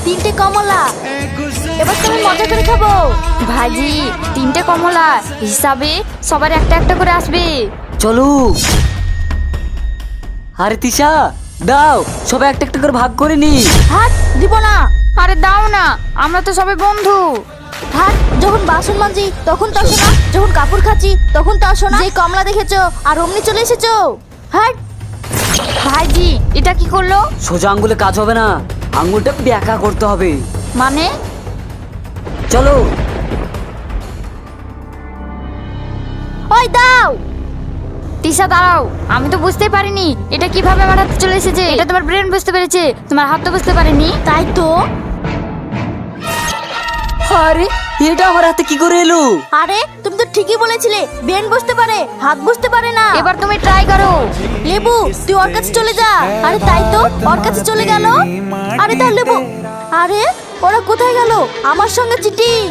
তিনটে কমলা, এবার তুমি মজা করে খাবো। ভাইজি, তিনটে কমলা হিসাবে সবার একটা একটা করে আসবে। চলো। আরে তিশা দাও, সবাই একটা একটা করে ভাগ করে নি। হাট, দিব না। আরে দাও না, আমরা তো সবাই বন্ধু। হাট, যখন বাসন মাজি তখন তো আসো না, যখন কাপড় খাচ্ছি তখন তো আসো না। যে কমলা দেখেছো আর অমনি চলে এসেছো। হাট। ভাইজি, এটা কি করলো? সোজা আঙ্গুলে কাজ হবে না, আঙ্গুলটা ব্যাকা করতে হবে। মানে? চলো। ওই দাও। তিশা দাঁড়াও, আমি তো বুঝতেই পারিনি এটা কিভাবে আমার হাতে চলে এসেছে। এটা তোমার ব্রেন বুঝতে পেরেছে, তোমার হাত তো বুঝতে পারেনি। তাই তো। আরে এটা আমার হাতে কি করে এলো? আরে তুমি তো ঠিকই বলেছিলে, বেন বুঝতে পারে হাত বুঝতে পারে না। এবার তুমি ট্রাই করো। লেবু, তুই ওর কাছে চলে যা। আরে তাই তো, ওর কাছে চলে গেল। আরে তার লেবু, আরে ওরা কোথায় গেল? আমার সঙ্গে চিটিং।